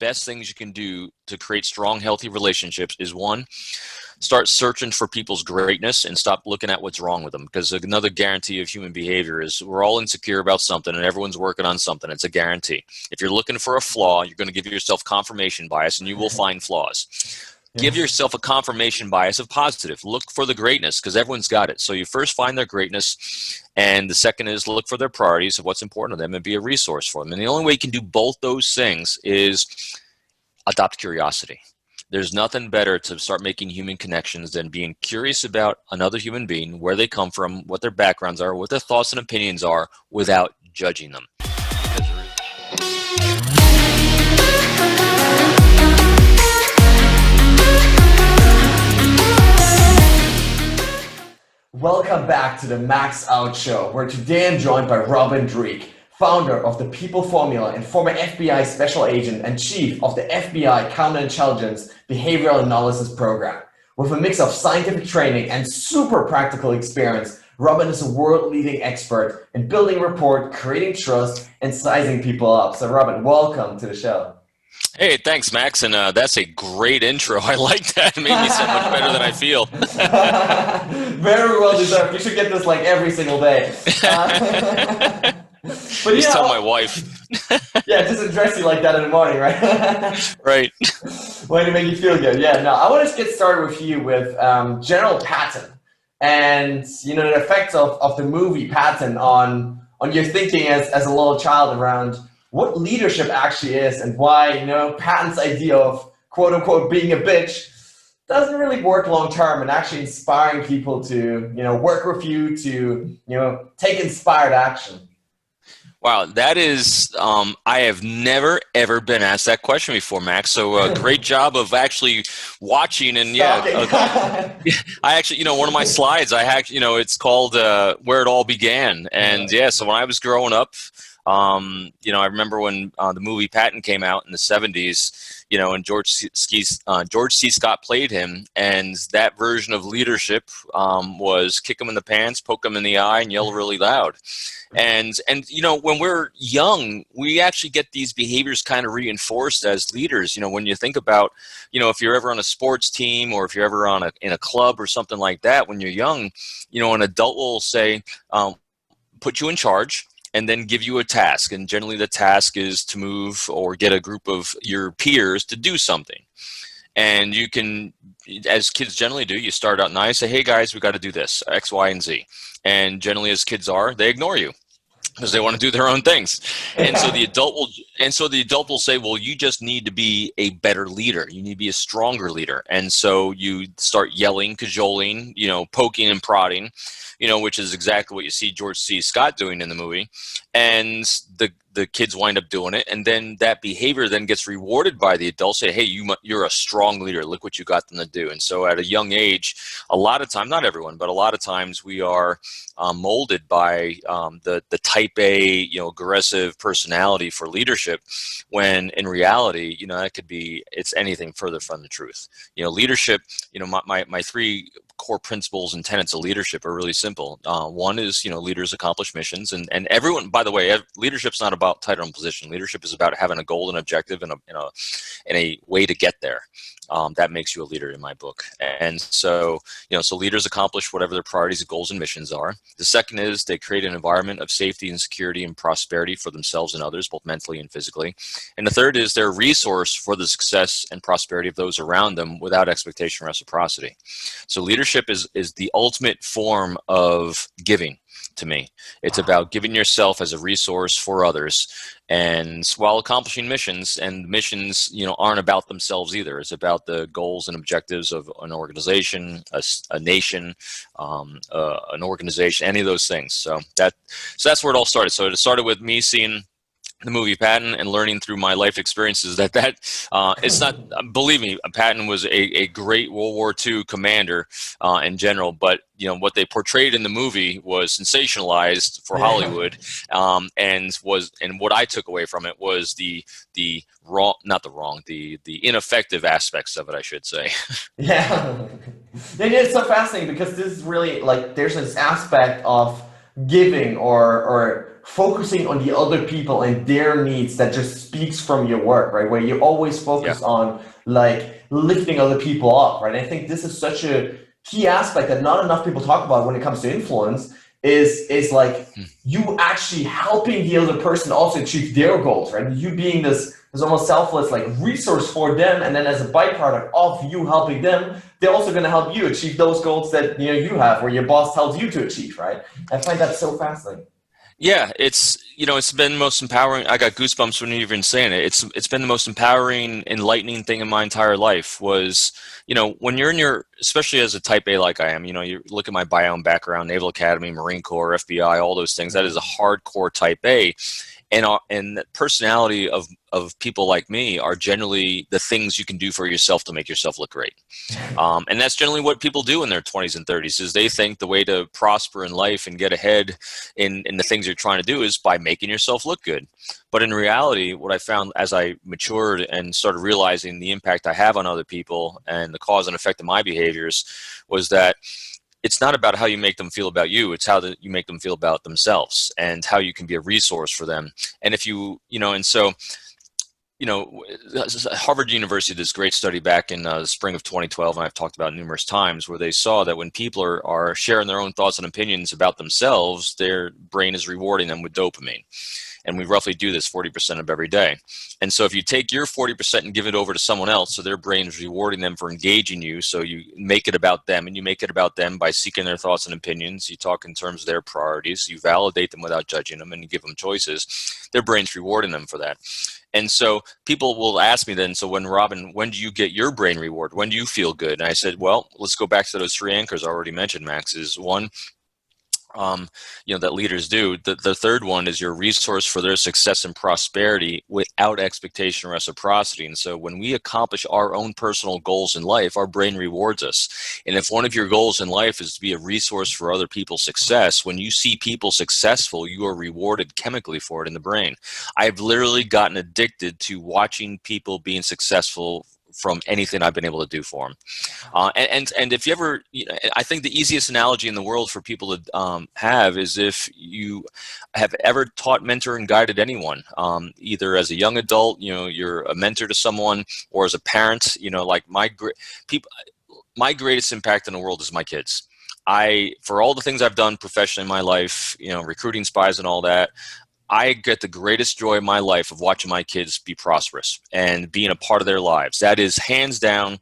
best things you can do to create strong, healthy relationships is one, start searching for people's greatness and stop looking at what's wrong with them. Because another guarantee of human behavior is we're all insecure about something and everyone's working on something. It's a guarantee. If you're looking for a flaw, you're going to give yourself confirmation bias and you will find flaws. Give yourself a confirmation bias of positive. Look for the greatness because everyone's got it. So you first find their greatness, and the second is look for their priorities of what's important to them and be a resource for them. And the only way you can do both those things is adopt curiosity. There's nothing better to start making human connections than being curious about another human being, where they come from, what their backgrounds are, what their thoughts and opinions are, without judging them. Welcome back to the Max Out Show, where today I'm joined by Robin Dreeke, founder of the People Formula and former FBI Special Agent and Chief of the FBI Counterintelligence Behavioral Analysis Program. With a mix of scientific training and super practical experience, Robin is a world-leading expert in building rapport, creating trust, and sizing people up. So Robin, welcome to the show. Hey, thanks, Max, and that's a great intro. I like that. It made me sound much better than I feel. Very well deserved. You should get this like every single day. But just tell my wife. Yeah, just address you like that in the morning, right? Right. Way to make you feel good. Yeah, no, I want to get started with you with General Patton and, you know, the effects of the movie Patton on your thinking as a little child around what leadership actually is and why, you know, Patton's idea of quote unquote being a bitch doesn't really work long term and actually inspiring people to, you know, work with you to, you know, take inspired action. Wow, that is, I have never, ever been asked that question before, Max. So great job of actually watching. And I actually, you know, one of my slides, it's called Where It All Began. And yeah, so when I was growing up, you know, I remember when the movie Patton came out in the 70s, you know, and George C. Scott played him, and that version of leadership was kick him in the pants, poke him in the eye, and yell really loud. And you know, when we're young, we actually get these behaviors kind of reinforced as leaders. You know, when you think about, you know, if you're ever on a sports team or if you're ever in a club or something like that, when you're young, you know, an adult will say, put you in charge, and then give you a task. And generally the task is to move or get a group of your peers to do something. And you can, as kids generally do, you start out nice, say, hey guys, we got to do this, X, Y, and Z. And generally as kids are, they ignore you because they want to do their own things. And so the adult will say, well, you just need to be a better leader. You need to be a stronger leader. And so you start yelling, cajoling, you know, poking and prodding, you know, which is exactly what you see George C. Scott doing in the movie. And the kids wind up doing it. And then that behavior then gets rewarded by the adults. Say, hey, you're a strong leader. Look what you got them to do. And so at a young age, a lot of time, not everyone, but a lot of times we are molded by the type A, you know, aggressive personality for leadership, when in reality, you know, it's anything further from the truth. You know, leadership, you know, my three core principles and tenets of leadership are really simple. One is, you know, leaders accomplish missions, and everyone, by the way, leadership's not about title and position. Leadership is about having a goal and objective and a way to get there. That makes you a leader in my book. And so, you know, so leaders accomplish whatever their priorities, goals, and missions are. The second is they create an environment of safety and security and prosperity for themselves and others, both mentally and physically. And the third is they're a resource for the success and prosperity of those around them without expectation or reciprocity. So leadership is the ultimate form of giving. To me, it's about giving yourself as a resource for others, and while accomplishing missions. And missions, you know, aren't about themselves either. It's about the goals and objectives of an organization, a nation, an organization, any of those things. So that's where it all started. So it started with me seeing the movie Patton and learning through my life experiences that it's not, believe me, Patton was a great World War II commander in general, but you know what they portrayed in the movie was sensationalized for Hollywood, and what I took away from it was the ineffective aspects of it, I should say. Yeah, it's so fascinating because this is really like there's this aspect of giving or focusing on the other people and their needs that just speaks from your work, right? Where you always Yeah. focus on like lifting other people up, right? And I think this is such a key aspect that not enough people talk about when it comes to influence is like you actually helping the other person also achieve their goals, right? You being this almost selfless like resource for them, and then as a byproduct of you helping them, they're also going to help you achieve those goals that you have, where your boss tells you to achieve, right? I find that so fascinating. Yeah, it's been the most empowering. I got goosebumps when you're even saying it. It's been the most empowering, enlightening thing in my entire life was, when you're in your, especially as a type A like I am, you look at my bio and background, Naval Academy, Marine Corps, FBI, all those things. That is a hardcore type A. And the personality of people like me are generally the things you can do for yourself to make yourself look great. And that's generally what people do in their 20s and 30s is they think the way to prosper in life and get ahead in the things you're trying to do is by making yourself look good. But in reality, what I found as I matured and started realizing the impact I have on other people and the cause and effect of my behaviors was that it's not about how you make them feel about you. It's how you make them feel about themselves and how you can be a resource for them. And if Harvard University did this great study back in the spring of 2012, and I've talked about it numerous times, where they saw that when people are sharing their own thoughts and opinions about themselves, their brain is rewarding them with dopamine. And we roughly do this 40% of every day. And so if you take your 40% and give it over to someone else, so their brain is rewarding them for engaging you, so you make it about them, and you make it about them by seeking their thoughts and opinions. You talk in terms of their priorities. You validate them without judging them, and you give them choices. Their brain's rewarding them for that. And so people will ask me then, so Robin, when do you get your brain reward? When do you feel good? And I said, well, let's go back to those three anchors I already mentioned, Max. Is one, that leaders do. The third one is your resource for their success and prosperity without expectation or reciprocity. And so when we accomplish our own personal goals in life, our brain rewards us. And if one of your goals in life is to be a resource for other people's success, when you see people successful, you are rewarded chemically for it in the brain. I've literally gotten addicted to watching people being successful from anything I've been able to do for them. And if you ever, I think the easiest analogy in the world for people to have is if you have ever taught, mentor, and guided anyone, either as a young adult, you're a mentor to someone, or as a parent, like my greatest impact in the world is my kids. For all the things I've done professionally in my life, recruiting spies and all that, I get the greatest joy in my life of watching my kids be prosperous and being a part of their lives. That is hands down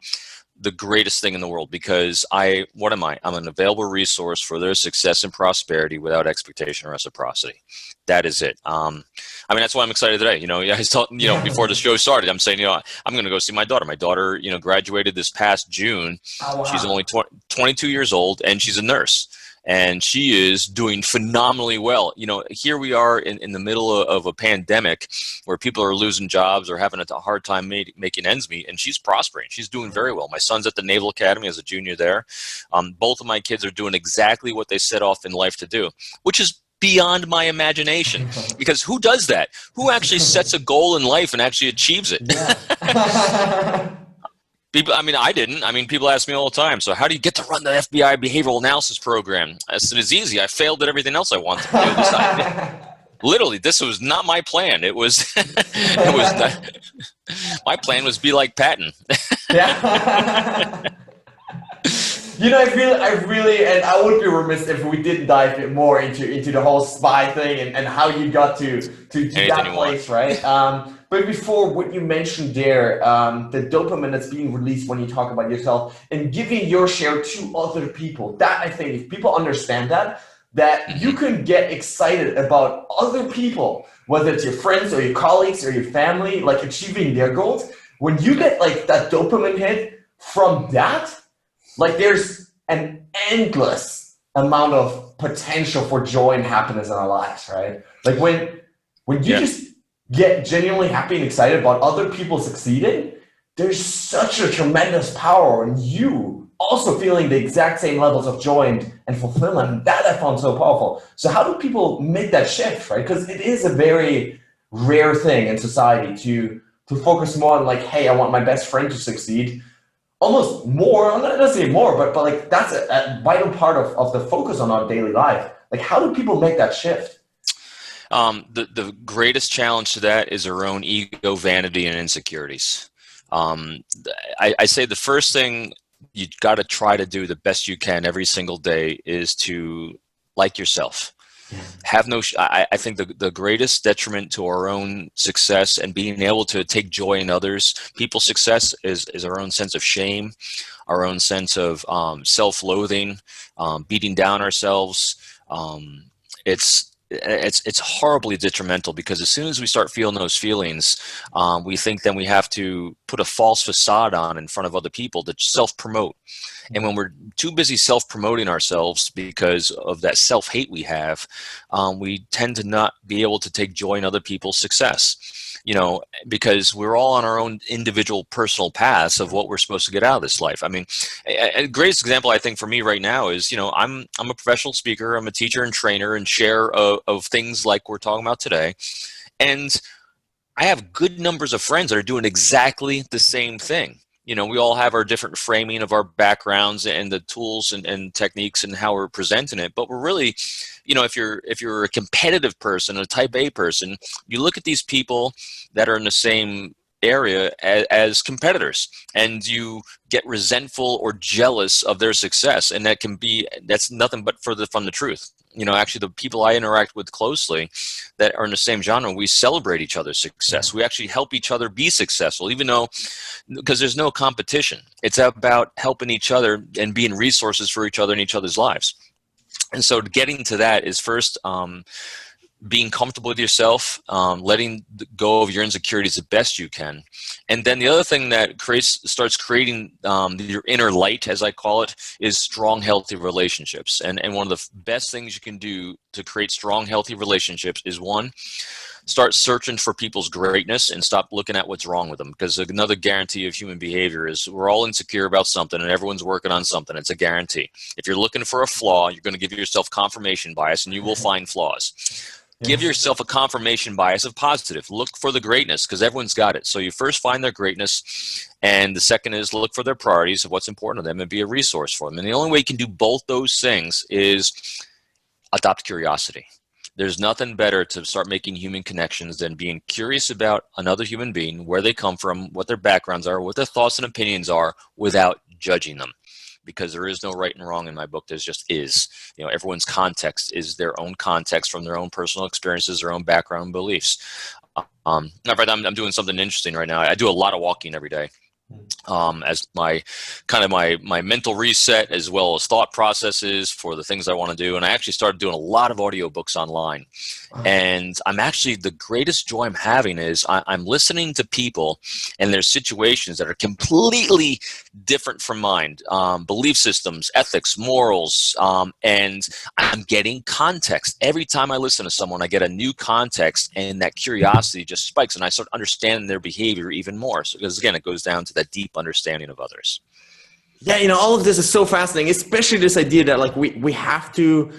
the greatest thing in the world, because what am I? I'm an available resource for their success and prosperity without expectation or reciprocity. That is it. That's why I'm excited today. I thought, before the show started, I'm saying, I'm going to go see my daughter. My daughter, graduated this past June. Oh, wow. She's only 22 years old, and she's a nurse. And she is doing phenomenally well. Here we are in the middle of a pandemic where people are losing jobs or having a hard time making ends meet, and she's prospering. She's doing very well. My son's at the Naval Academy as a junior there. Both of my kids are doing exactly what they set off in life to do, which is beyond my imagination. Because who does that? Who actually sets a goal in life and actually achieves it? Yeah. People, I didn't. People ask me all the time, so how do you get to run the FBI behavioral analysis program? I said, it's easy. I failed at everything else I wanted to do. Literally, this was not my plan. It was, my plan was be like Patton. Yeah. I really, and I would be remiss if we didn't dive more into the whole spy thing and how you got to that place, right? But before, what you mentioned there, the dopamine that's being released when you talk about yourself and giving your share to other people, that I think if people understand that you can get excited about other people, whether it's your friends or your colleagues or your family, like achieving their goals, when you get like that dopamine hit from that, like there's an endless amount of potential for joy and happiness in our lives, right? Like when you just get genuinely happy and excited about other people succeeding, there's such a tremendous power in you also feeling the exact same levels of joy and fulfillment. That I found so powerful. So how do people make that shift, right? Because it is a very rare thing in society to focus more on like, hey, I want my best friend to succeed. Almost more, I'm not gonna say more, but like that's a vital part of the focus on our daily life. Like how do people make that shift? The greatest challenge to that is our own ego, vanity, and insecurities. I say the first thing you got to try to do the best you can every single day is to like yourself. Have no, I think the greatest detriment to our own success and being able to take joy in others, people's success is our own sense of shame, our own sense of self-loathing, beating down ourselves. It's horribly detrimental, because as soon as we start feeling those feelings, we think then we have to put a false facade on in front of other people to self-promote. And when we're too busy self-promoting ourselves because of that self-hate we have, we tend to not be able to take joy in other people's success, because we're all on our own individual personal paths of what we're supposed to get out of this life. I mean, a greatest example I think for me right now is, I'm a professional speaker, I'm a teacher and trainer and share of things like we're talking about today. And I have good numbers of friends that are doing exactly the same thing. We all have our different framing of our backgrounds and the tools and techniques and how we're presenting it. But we're really, if you're a competitive person, a type A person, you look at these people that are in the same area as competitors, and you get resentful or jealous of their success. And that's nothing but further from the truth. Actually, the people I interact with closely that are in the same genre, we celebrate each other's success. We actually help each other be successful, even though, because there's no competition. It's about helping each other and being resources for each other in each other's lives. And so getting to that is first being comfortable with yourself, letting go of your insecurities the best you can. And then the other thing that starts creating your inner light, as I call it, is strong, healthy relationships. And one of the best things you can do to create strong, healthy relationships is, one, start searching for people's greatness and stop looking at what's wrong with them. Because another guarantee of human behavior is we're all insecure about something and everyone's working on something. It's a guarantee. If you're looking for a flaw, you're going to give yourself confirmation bias and you will find flaws. Give yourself a confirmation bias of positive. Look for the greatness, because everyone's got it. So you first find their greatness, and the second is look for their priorities of what's important to them and be a resource for them. And the only way you can do both those things is adopt curiosity. There's nothing better to start making human connections than being curious about another human being, where they come from, what their backgrounds are, what their thoughts and opinions are, without judging them. Because there is no right and wrong in my book. There's just is. Everyone's context is their own context from their own personal experiences, their own background and beliefs. In fact, I'm doing something interesting right now. I do a lot of walking every day. As my mental reset, as well as thought processes for the things I want to do. And I actually started doing a lot of audiobooks online. And I'm actually, the greatest joy I'm having is I'm listening to people and their situations that are completely different from mine, belief systems, ethics, morals, and I'm getting context. Every time I listen to someone, I get a new context, and that curiosity just spikes, and I start understanding their behavior even more. So, because again, it goes down to that deep understanding of others. Yeah, all of this is so fascinating, especially this idea that we have to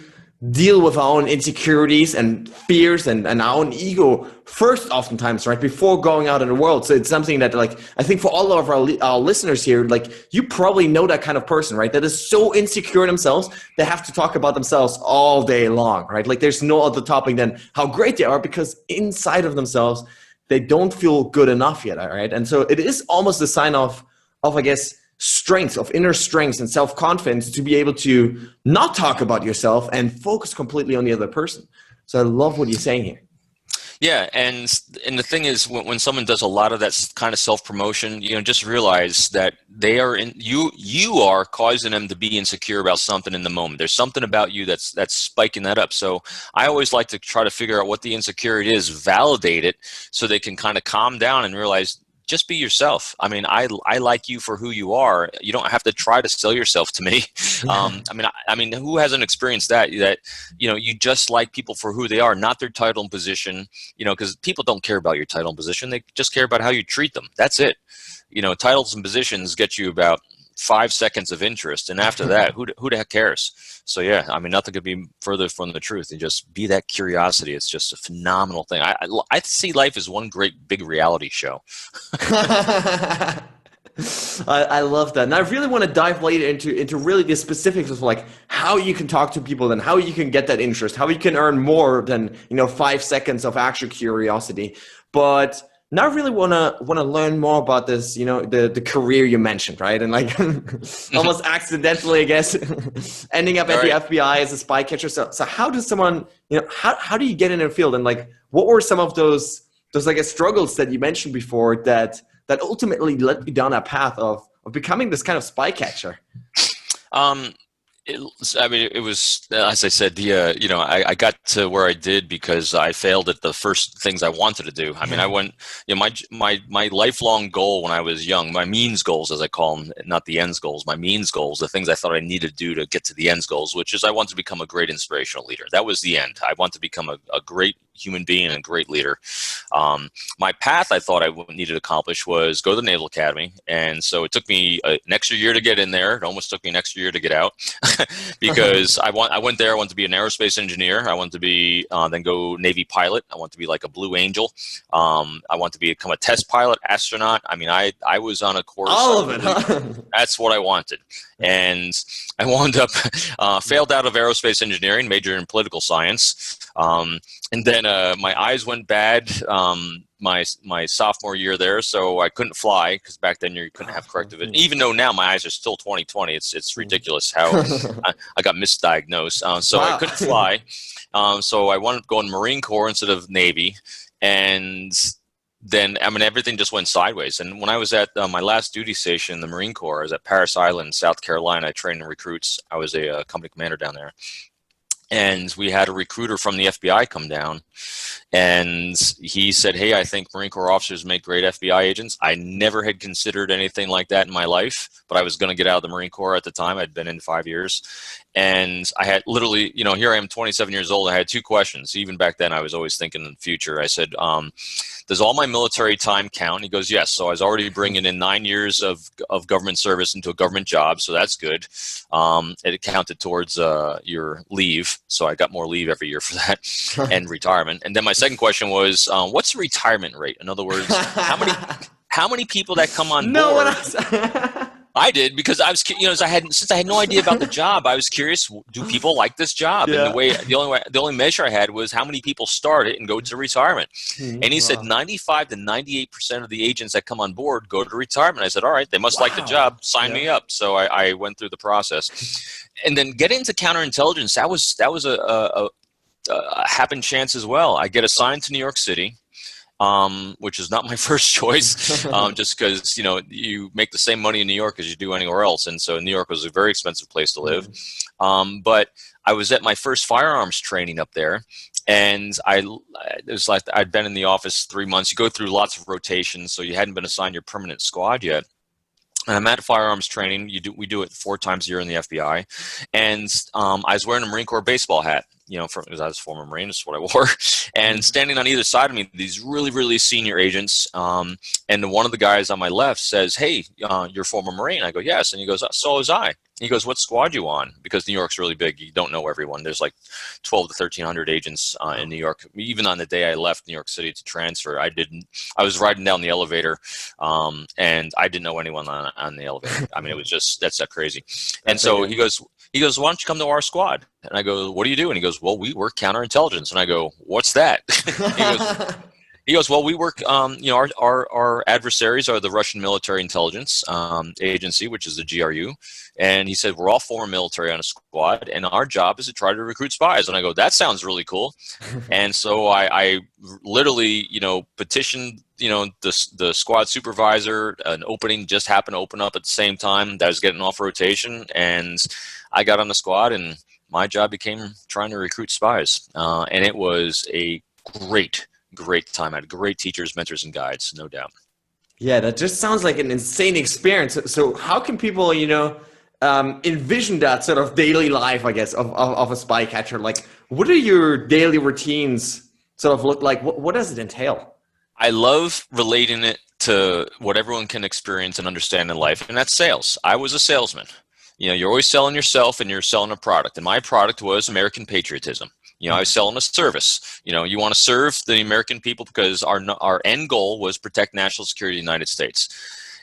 deal with our own insecurities and fears and our own ego first, oftentimes, right, before going out in the world. So it's something that I think for all of our listeners here, you probably know that kind of person, right, that is so insecure in themselves, they have to talk about themselves all day long, right? There's no other topic than how great they are, because inside of themselves, they don't feel good enough yet, right? And so it is almost a sign of I guess, strength, of inner strength and self-confidence to be able to not talk about yourself and focus completely on the other person. So I love what you're saying here. Yeah, and the thing is, when someone does a lot of that kind of self-promotion, just realize that they are you are causing them to be insecure about something in the moment. There's something about you that's spiking that up. So I always like to try to figure out what the insecurity is, validate it, so they can kind of calm down and realize, just be yourself. I mean, I like you for who you are. You don't have to try to sell yourself to me. I mean, who hasn't experienced that you just like people for who they are, not their title and position, because people don't care about your title and position. They just care about how you treat them. That's it. Titles and positions get you about 5 seconds of interest. And after that, who the heck cares? So yeah, I mean, nothing could be further from the truth. And just be that curiosity. It's just a phenomenal thing. I see life as one great big reality show. I love that. And I really want to dive later into really the specifics of like how you can talk to people and how you can get that interest, how you can earn more than, 5 seconds of actual curiosity. But now I really wanna learn more about this, the career you mentioned, right? And like almost accidentally, I guess, ending up at the FBI as a spy catcher. So how does someone, how do you get in a field? And like what were some of those I guess struggles that you mentioned before that ultimately led you down a path of becoming this kind of spy catcher? It was, as I said, I got to where I did because I failed at the first things I wanted to do. I mean, I went, my lifelong goal when I was young, my means goals, as I call them, not the ends goals, my means goals, the things I thought I needed to do to get to the ends goals, which is I want to become a great inspirational leader. That was the end. I want to become a great human being and a great leader. My path I thought I needed to accomplish was go to the Naval Academy. And so it took me an extra year to get in there. It almost took me an extra year to get out because I went there. I wanted to be an aerospace engineer. I wanted to be, then go Navy pilot. I wanted to be like a Blue Angel. I wanted to become a test pilot, astronaut. I mean, I was on a course. All of it, huh? That's what I wanted. And I wound up, failed out of aerospace engineering, majored in political science. And then my eyes went bad my sophomore year there, so I couldn't fly because back then you couldn't have corrective vision. Even though now my eyes are still 20/20, it's ridiculous how I got misdiagnosed. So wow. I couldn't fly. So I wanted to go in the Marine Corps instead of Navy, and then everything just went sideways. And when I was at my last duty station in the Marine Corps, I was at Parris Island, South Carolina. I trained recruits. I was a company commander down there. And we had a recruiter from the FBI come down, and he said, "Hey, I think Marine Corps officers make great FBI agents." I never had considered anything like that in my life, but I was going to get out of the Marine Corps at the time. I'd been in 5 years. And I had literally, here I am 27 years old. I had two questions. Even back then, I was always thinking in the future. I said, does all my military time count? He goes, yes. So I was already bringing in 9 years of government service into a government job. So that's good. It counted towards your leave. So I got more leave every year for that and retirement. And then my second question was, what's the retirement rate? In other words, how many people that come on board? I did because I was, since I had no idea about the job, I was curious, do people like this job? Yeah. And the only measure I had was how many people start it and go to retirement. And he said 95 to 98% of the agents that come on board go to retirement. I said, all right, they must like the job. Sign me up. So I went through the process. And then getting into counterintelligence, that was a happen chance as well. I get assigned to New York City. Which is not my first choice, just because, you make the same money in New York as you do anywhere else. And so New York was a very expensive place to live. But I was at my first firearms training up there. And it was like I'd been in the office 3 months. You go through lots of rotations, so you hadn't been assigned your permanent squad yet. And I'm at firearms training. We do it 4 times a year in the FBI. And I was wearing a Marine Corps baseball hat. Because I was a former Marine, that's what I wore. And standing on either side of me, these really, really senior agents. And one of the guys on my left says, "Hey, you're a former Marine." I go, "Yes." And he goes, "So was I." He goes, "What squad you on?" Because New York's really big. You don't know everyone. There's like 12 to 1,300 agents in New York. Even on the day I left New York City to transfer, I was riding down the elevator, and I didn't know anyone on the elevator. I mean, it was just, that's that crazy. And so he goes, "Why don't you come to our squad?" And I go, "What do you do?" And he goes, "Well, we work counterintelligence." And I go, "What's that?" He goes, "Well, we work, our adversaries are the Russian Military Intelligence Agency, which is the GRU." And he said, "We're all former military on a squad, and our job is to try to recruit spies." And I go, "That sounds really cool." And so I literally, petitioned, the squad supervisor. An opening just happened to open up at the same time that I was getting off rotation. And I got on the squad, and my job became trying to recruit spies. And it was a great time. I had great teachers, mentors, and guides, no doubt. Yeah, that just sounds like an insane experience. So how can people, envision that sort of daily life, I guess, of a spy catcher? Like, what do your daily routines sort of look like? What does it entail? I love relating it to what everyone can experience and understand in life, and that's sales. I was a salesman. You're always selling yourself, and you're selling a product. And my product was American patriotism. I was selling a service. You want to serve the American people because our end goal was protect national security of the United States.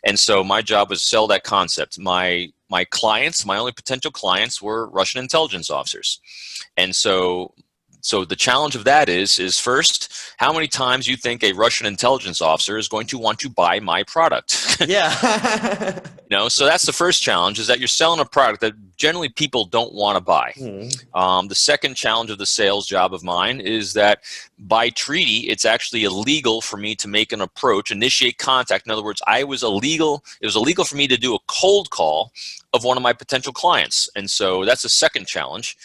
And so my job was to sell that concept. My clients, my only potential clients, were Russian intelligence officers. And so the challenge of that is first, how many times you think a Russian intelligence officer is going to want to buy my product? Yeah. So that's the first challenge, is that you're selling a product that generally people don't want to buy. The second challenge of the sales job of mine is that by treaty, it's actually illegal for me to make an approach, initiate contact. In other words, it was illegal for me to do a cold call of one of my potential clients. And so that's the second challenge.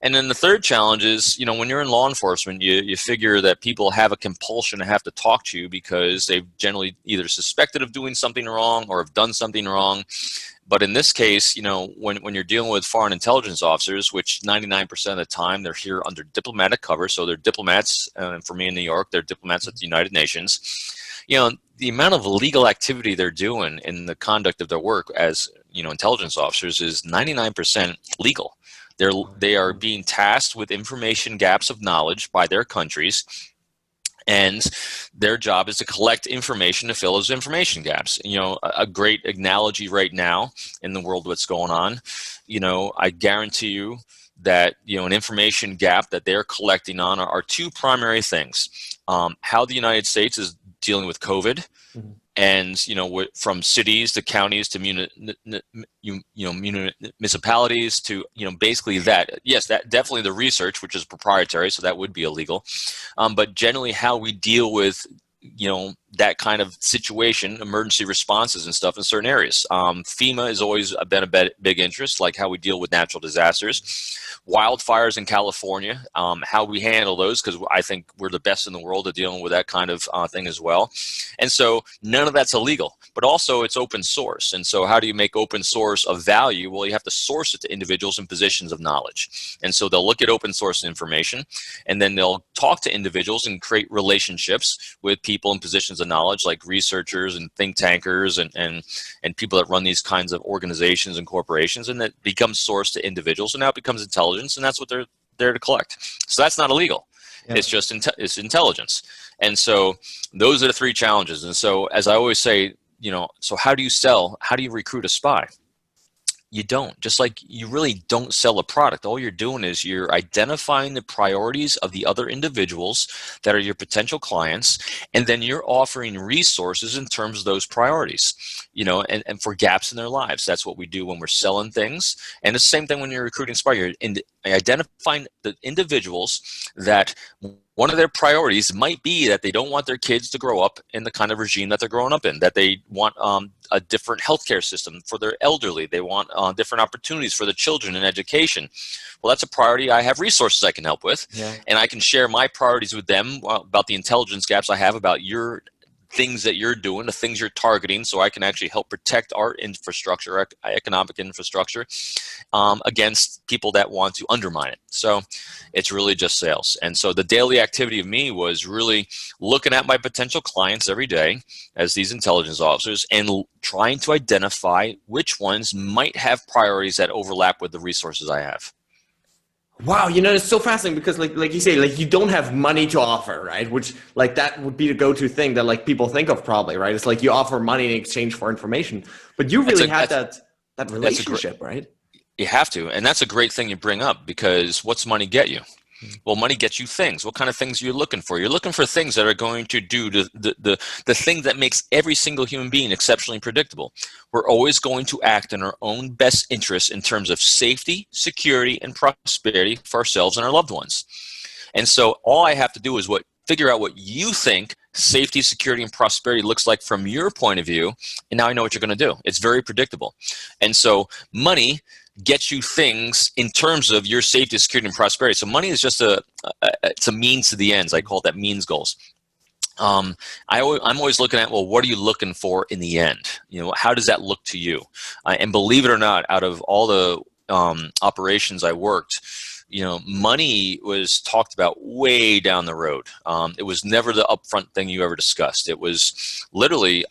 And then the third challenge is, when you're in law enforcement, you figure that people have a compulsion to have to talk to you because they've generally either suspected of doing something wrong or have done something wrong. But in this case, when you're dealing with foreign intelligence officers, which 99% of the time they're here under diplomatic cover, so they're diplomats, for me in New York, they're diplomats at the United Nations. The amount of illegal activity they're doing in the conduct of their work as, intelligence officers is 99% legal. They are being tasked with information gaps of knowledge by their countries, and their job is to collect information to fill those information gaps. A great analogy right now in the world, what's going on, I guarantee you that, an information gap that they're collecting on are two primary things. How the United States is dealing with COVID, and from cities to counties to municipalities to basically that. Yes, that definitely the research, which is proprietary, so that would be illegal. But generally, how we deal with that kind of situation, emergency responses and stuff in certain areas. FEMA has always been a big interest, like how we deal with natural disasters. Wildfires in California, how we handle those, because I think we're the best in the world at dealing with that kind of thing as well. And so none of that's illegal, but also it's open source. And so how do you make open source of value? Well, you have to source it to individuals in positions of knowledge. And so they'll look at open source information, and then they'll talk to individuals and create relationships with people in positions of knowledge, like researchers and think tankers and people that run these kinds of organizations and corporations, and that becomes sourced to individuals, and now it becomes intelligence, and that's what they're there to collect. So that's not illegal. Yeah. It's just it's intelligence. And so those are the three challenges. And so, as I always say, so how do you sell? How do you recruit a spy? You don't. Just like you really don't sell a product. All you're doing is you're identifying the priorities of the other individuals that are your potential clients, and then you're offering resources in terms of those priorities, and for gaps in their lives. That's what we do when we're selling things. And it's the same thing when you're recruiting spy. You're identifying the individuals that one of their priorities might be that they don't want their kids to grow up in the kind of regime that they're growing up in, that they want a different healthcare system for their elderly. They want different opportunities for the children in education. Well, that's a priority. I have resources I can help with, and I can share my priorities with them about the intelligence gaps I have about your things that you're doing, the things you're targeting, so I can actually help protect our infrastructure, economic infrastructure, against people that want to undermine it. So it's really just sales. And so the daily activity of me was really looking at my potential clients every day as these intelligence officers and trying to identify which ones might have priorities that overlap with the resources I have. Wow, it's so fascinating because like you say, like you don't have money to offer, right? Which like that would be the go-to thing that like people think of probably, right? It's like you offer money in exchange for information, but you really have that relationship, right? You have to, and that's a great thing you bring up, because what's money get you? Well, money gets you things. What kind of things are you looking for? You're looking for things that are going to do the thing that makes every single human being exceptionally predictable. We're always going to act in our own best interests in terms of safety, security, and prosperity for ourselves and our loved ones. And so all I have to do is figure out what you think safety, security, and prosperity looks like from your point of view, and now I know what you're going to do. It's very predictable. And so money gets you things in terms of your safety, security, and prosperity. So money is just it's a means to the ends. I call that means goals. I'm always looking at, well, what are you looking for in the end? How does that look to you? And believe it or not, out of all the operations I worked, money was talked about way down the road. It was never the upfront thing you ever discussed. It was literally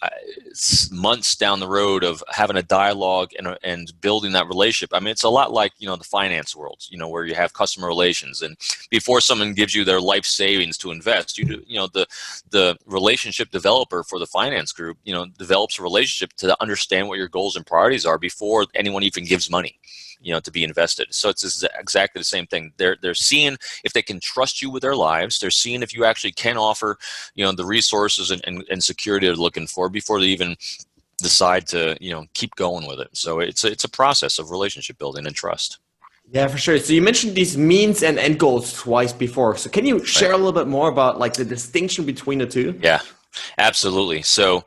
months down the road of having a dialogue and building that relationship. I mean, it's a lot like, the finance world, where you have customer relations, and before someone gives you their life savings to invest, the relationship developer for the finance group, develops a relationship to understand what your goals and priorities are before anyone even gives money, to be invested. So it's exactly the same thing. They're seeing if they can trust you with their lives. They're seeing if you actually can offer, the resources and security they're looking for before they even decide to, keep going with it. So it's a process of relationship building and trust. Yeah, for sure. So you mentioned these means and end goals twice before. So can you share a little bit more about like the distinction between the two? Yeah, absolutely. So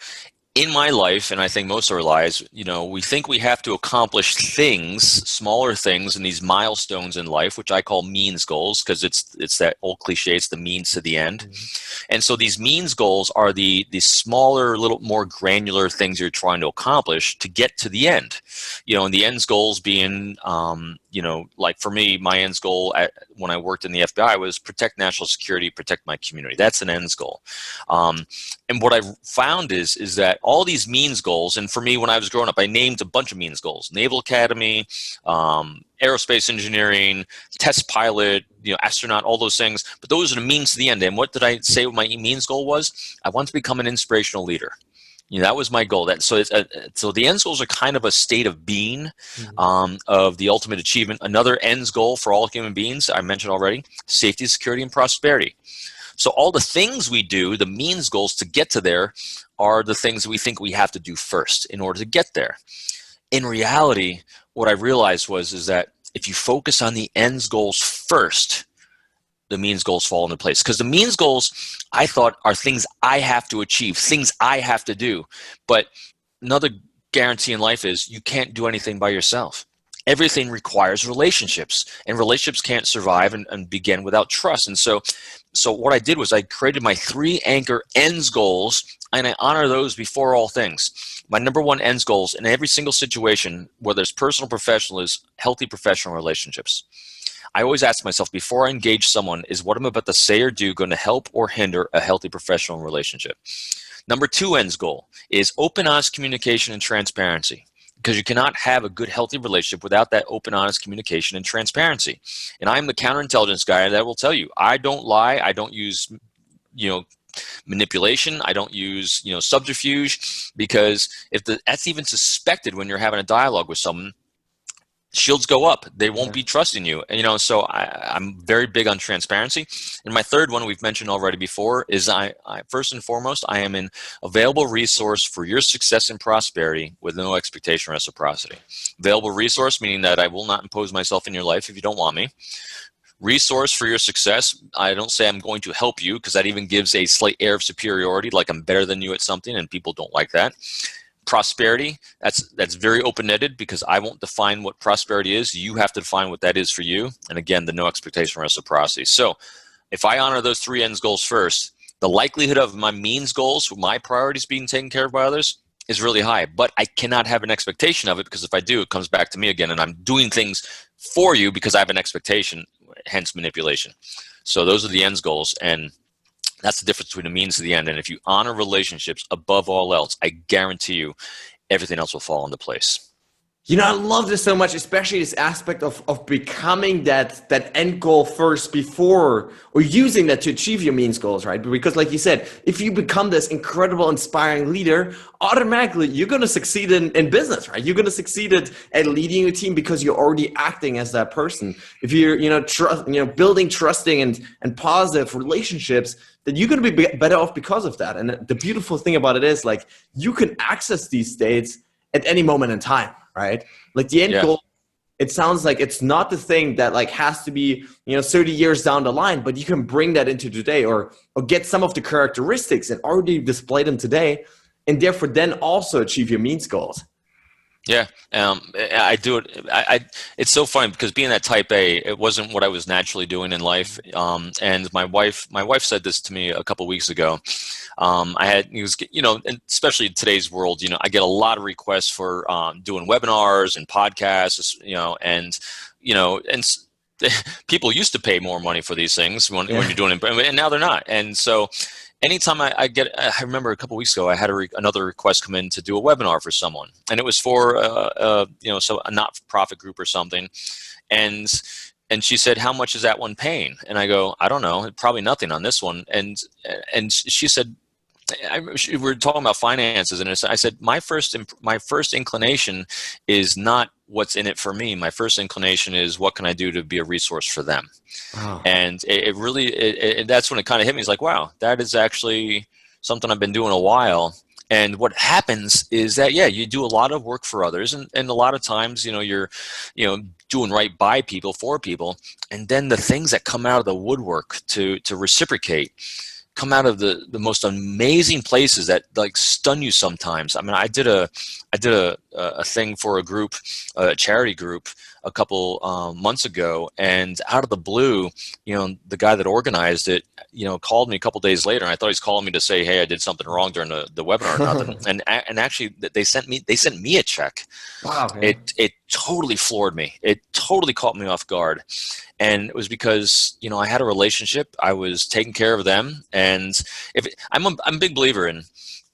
in my life, and I think most of our lives, we think we have to accomplish things, smaller things, and these milestones in life, which I call means goals, because it's that old cliche, it's the means to the end. And so these means goals are the smaller, little more granular things you're trying to accomplish to get to the end. And the ends goals being, like for me, my ends goal when I worked in the FBI was protect national security, protect my community. That's an ends goal. And what I found is that all these means goals, and for me, when I was growing up, I named a bunch of means goals: Naval Academy, aerospace engineering, test pilot, astronaut, all those things. But those are the means to the end. And what did I say my means goal was? I want to become an inspirational leader. That was my goal. So the ends goals are kind of a state of being, of the ultimate achievement. Another ends goal for all human beings, I mentioned already: safety, security, and prosperity. So all the things we do, the means goals to get to there, are the things we think we have to do first in order to get there. In reality, what I realized is that if you focus on the ends goals first, the means goals fall into place. Because the means goals, I thought, are things I have to achieve, things I have to do. But another guarantee in life is you can't do anything by yourself. Everything requires relationships, and relationships can't survive and begin without trust. And so what I did was I created my 3 anchor ends goals, and I honor those before all things. My number 1 ends goals in every single situation, whether it's personal or professional, is healthy professional relationships. I always ask myself before I engage someone, is what I'm about to say or do going to help or hinder a healthy professional relationship? Number 2 ends goal is open, honest communication and transparency. Because you cannot have a good, healthy relationship without that open, honest communication and transparency. And I'm the counterintelligence guy that will tell you, I don't lie. I don't use, manipulation. I don't use, subterfuge, because if that's even suspected when you're having a dialogue with someone, shields go up. They won't be trusting you. So I'm very big on transparency. And my third one we've mentioned already before is I first and foremost, I am an available resource for your success and prosperity with no expectation or reciprocity. Available resource, meaning that I will not impose myself in your life if you don't want me. Resource for your success, I don't say I'm going to help you, because that even gives a slight air of superiority, like I'm better than you at something, and people don't like that. Prosperity, that's very open-ended, because I won't define what prosperity is. You have to define what that is for you. And again, the no expectation or reciprocity. So if I honor those 3 ends goals first, the likelihood of my means goals, my priorities being taken care of by others, is really high. But I cannot have an expectation of it, because if I do, it comes back to me again, and I'm doing things for you because I have an expectation, hence manipulation. So those are the ends goals, and that's the difference between the means to the end. And if you honor relationships above all else, I guarantee you everything else will fall into place. I love this so much, especially this aspect of becoming that end goal first before, or using that to achieve your means goals, right? Because like you said, if you become this incredible, inspiring leader, automatically you're going to succeed in business, right? You're going to succeed at leading a team because you're already acting as that person. If you're, building trusting and positive relationships, then you're going to be better off because of that. And the beautiful thing about it is, like, you can access these states at any moment in time, right? Like the end goal, it sounds like it's not the thing that like has to be, 30 years down the line, but you can bring that into today, or get some of the characteristics and already display them today, and therefore then also achieve your means goals. Yeah, I do it. It's so funny, because being that type A, it wasn't what I was naturally doing in life. And my wife said this to me a couple of weeks ago. And especially in today's world, I get a lot of requests for doing webinars and podcasts, and people used to pay more money for these things when you're doing it, and now they're not. And so anytime I remember a couple weeks ago, I had another request come in to do a webinar for someone, and it was for so a not-for-profit group or something, and she said, "How much is that one paying?" And I go, "I don't know, probably nothing on this one." And she said, we were talking about finances, and I said, my first inclination is not what's in it for me. My first inclination is what can I do to be a resource for them. Wow. And it really, that's when it kind of hit me. It's like, wow, that is actually something I've been doing a while. And what happens is that, yeah, you do a lot of work for others, and a lot of times, you're doing right by people, for people, and then the things that come out of the woodwork to reciprocate come out of the most amazing places that like stun you sometimes. I mean, I did a thing for a group, a charity group, a couple months ago, and out of the blue, the guy that organized it, called me a couple days later, and I thought he was calling me to say, hey, I did something wrong during the webinar or nothing. and actually they sent me a check. Wow, man. It totally floored me. It totally caught me off guard. And it was because, I had a relationship, I was taking care of them. And I'm a big believer in,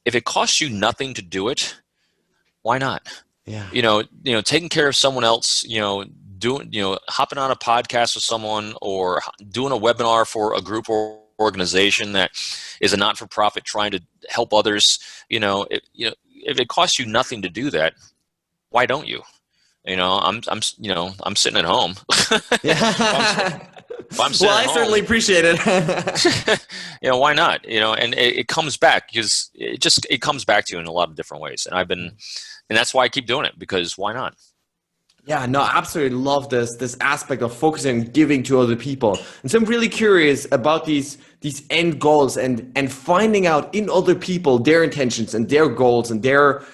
if it costs you nothing to do it, why not? Yeah. Taking care of someone else, doing, hopping on a podcast with someone, or doing a webinar for a group or organization that is a not-for-profit trying to help others, if it costs you nothing to do that, why don't you? I'm sitting at home. Yeah. If I'm sitting at home, certainly appreciate it. Why not? And it comes back, because it comes back to you in a lot of different ways. And that's why I keep doing it, because why not? Yeah, no, I absolutely love this aspect of focusing and giving to other people. And so I'm really curious about these end goals and finding out in other people their intentions and their goals and their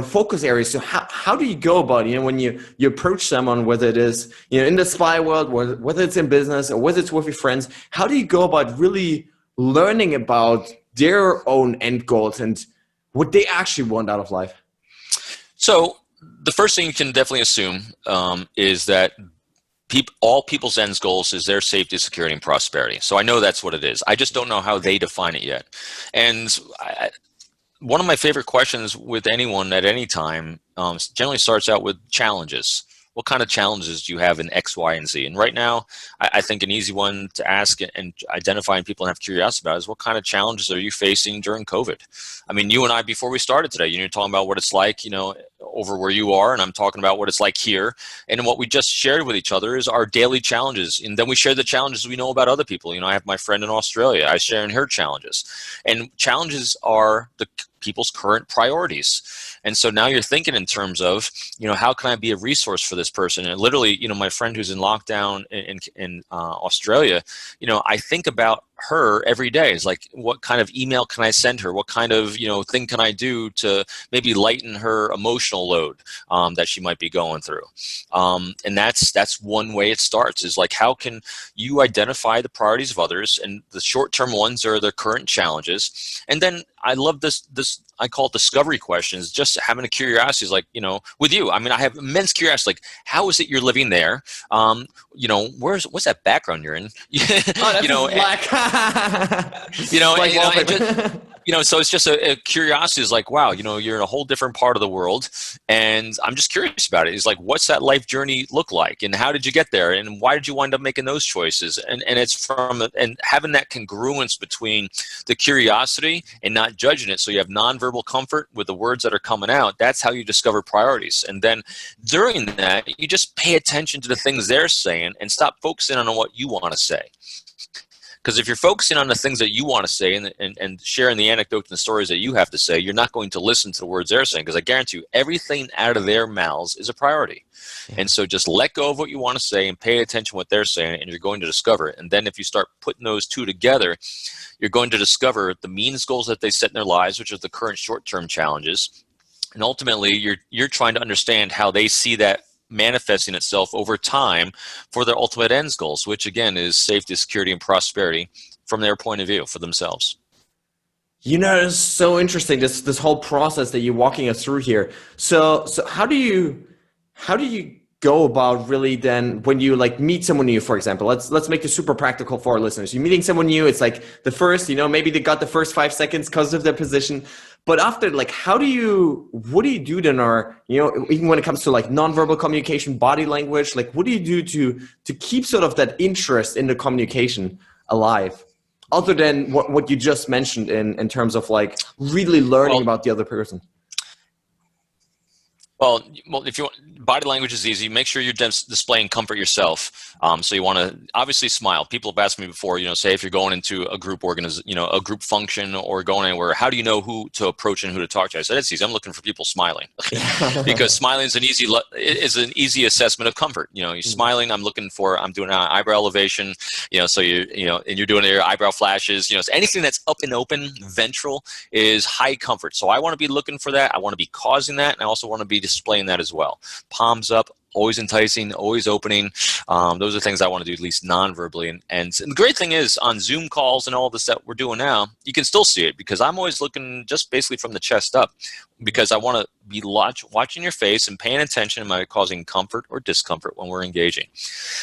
focus areas. So how do you go about it? When you approach someone, whether it is in the spy world, whether it's in business or whether it's with your friends, how do you go about really learning about their own end goals and what they actually want out of life? So the first thing you can definitely assume is that all people's end goals is their safety, security, and prosperity. So I know that's what it is. I just don't know how they define it yet. And one of my favorite questions with anyone at any time generally starts out with challenges. What kind of challenges do you have in X, Y, and Z? And right now, I think an easy one to ask and identifying people and have curiosity about is, what kind of challenges are you facing during COVID? I mean, you and I, before we started today, you're talking about what it's like, over where you are, and I'm talking about what it's like here. And what we just shared with each other is our daily challenges. And then we share the challenges we know about other people. I have my friend in Australia. I share in her challenges. And challenges are the people's current priorities. And so now you're thinking in terms of, how can I be a resource for this person? And literally, my friend who's in lockdown in Australia, I think about her every day. Is like, what kind of email can I send her? What kind of thing can I do to maybe lighten her emotional load that she might be going through? And that's one way it starts, is like, how can you identify the priorities of others? And the short-term ones are their current challenges. And then I love this I call it discovery questions, just having a curiosity. Is like, with you, I mean, I have immense curiosity, like, how is it you're living there? What's that background you're in? Oh, that's black. So it's just a curiosity. Is like, wow, you're in a whole different part of the world, and I'm just curious about it. It's like, what's that life journey look like, and how did you get there, and why did you wind up making those choices? And it's and having that congruence between the curiosity and not judging it, so you have nonverbal comfort with the words that are coming out. That's how you discover priorities. And then during that, you just pay attention to the things they're saying and stop focusing on what you want to say. Because if you're focusing on the things that you want to say and sharing the anecdotes and the stories that you have to say, you're not going to listen to the words they're saying, because I guarantee you, everything out of their mouths is a priority. Yeah. And so just let go of what you want to say and pay attention to what they're saying, and you're going to discover it. And then if you start putting those two together, you're going to discover the means goals that they set in their lives, which are the current short-term challenges. And ultimately, you're trying to understand how they see that manifesting itself over time for their ultimate ends goals, which again is safety, security, and prosperity from their point of view for themselves. It's so interesting, this whole process that you're walking us through here. So how do you go about really then when you like meet someone new, for example? Let's make it super practical for our listeners. You're meeting someone new, it's like the first, maybe they got the first 5 seconds because of their position. But after, like, what do you do then, or, even when it comes to like nonverbal communication, body language, like what do you do to keep sort of that interest in the communication alive? Other than what you just mentioned in terms of like really learning about the other person. Well, if you want, body language is easy. Make sure you're displaying comfort yourself. So you want to obviously smile. People have asked me before, say if you're going into a group a group function or going anywhere, how do you know who to approach and who to talk to? I said, it's easy. I'm looking for people smiling because smiling is an easy assessment of comfort. You're smiling. I'm doing an eyebrow elevation, so and you're doing your eyebrow flashes, so anything that's up and open, ventral is high comfort. So I want to be looking for that. I want to be causing that. And I also want to be displaying that as well. Palms up, always enticing, always opening. Those are things I want to do at least non-verbally. And the great thing is on Zoom calls and all this that we're doing now, you can still see it because I'm always looking just basically from the chest up because I want to be watching your face and paying attention. Am I causing comfort or discomfort when we're engaging?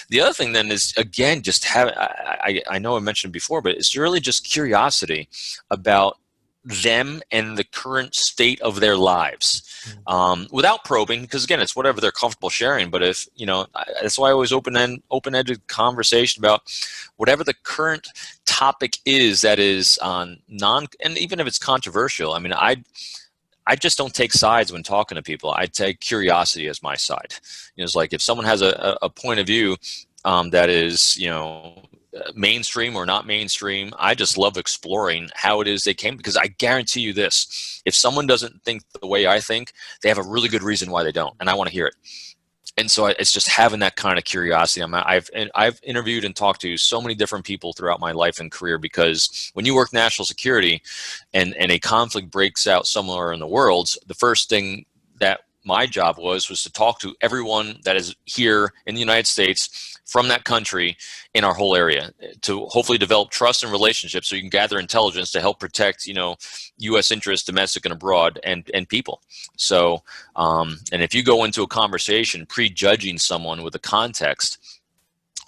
The other thing then is, again, just I know I mentioned before, but it's really just curiosity about them and the current state of their lives, without probing, because again, it's whatever they're comfortable sharing. But if that's why I always open-ended conversation about whatever the current topic is that is on and even if it's controversial. I mean, I just don't take sides when talking to people. I take curiosity as my side. It's like if someone has a point of view that is mainstream or not mainstream, I just love exploring how it is they came, because I guarantee you this: if someone doesn't think the way I think, they have a really good reason why they don't, and I want to hear it. And so it's just having that kind of curiosity. I've interviewed and talked to so many different people throughout my life and career, because when you work national security and a conflict breaks out somewhere in the world, the first thing that my job was to talk to everyone that is here in the United States from that country in our whole area, to hopefully develop trust and relationships so you can gather intelligence to help protect, U.S. interests, domestic and abroad, and people. So, and if you go into a conversation prejudging someone with the context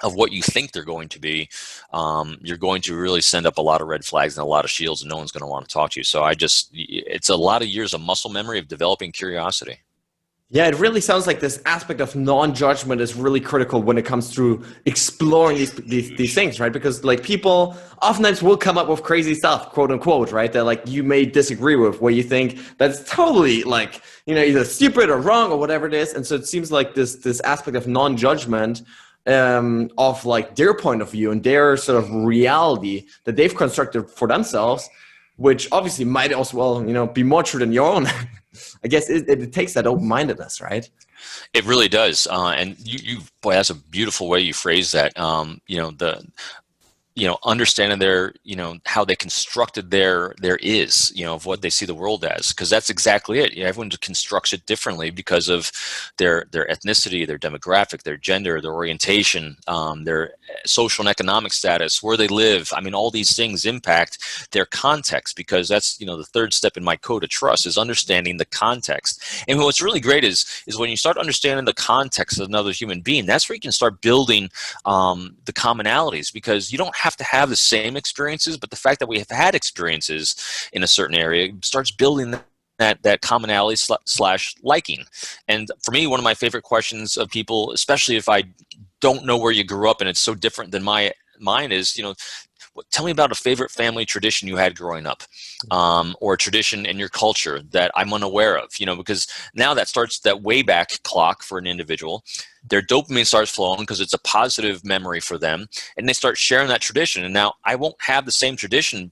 of what you think they're going to be, you're going to really send up a lot of red flags and a lot of shields, and no one's going to want to talk to you. So it's a lot of years of muscle memory of developing curiosity. Yeah, it really sounds like this aspect of non-judgment is really critical when it comes to exploring these things, right? Because like people oftentimes will come up with crazy stuff, quote unquote, right? That like you may disagree with, where you think that's totally like, either stupid or wrong or whatever it is. And so it seems like this aspect of non-judgment of like their point of view and their sort of reality that they've constructed for themselves, which obviously might also, well, be more true than your own. I guess it takes that open-mindedness, right? It really does. And boy, that's a beautiful way you phrase that. Understanding their, how they constructed their is, of what they see the world as, because that's exactly it. Everyone constructs it differently because of their ethnicity, their demographic, their gender, their orientation, their social and economic status, where they live. I mean, all these things impact their context, because that's, the third step in my code of trust is understanding the context. And what's really great is when you start understanding the context of another human being, that's where you can start building the commonalities, because you don't have to have the same experiences, but the fact that we have had experiences in a certain area starts building that commonality slash liking. And for me, one of my favorite questions of people, especially if I don't know where you grew up and it's so different than mine, is, tell me about a favorite family tradition you had growing up, or a tradition in your culture that I'm unaware of, because now that starts that way back clock for an individual. Their dopamine starts flowing because it's a positive memory for them, and they start sharing that tradition. And now I won't have the same tradition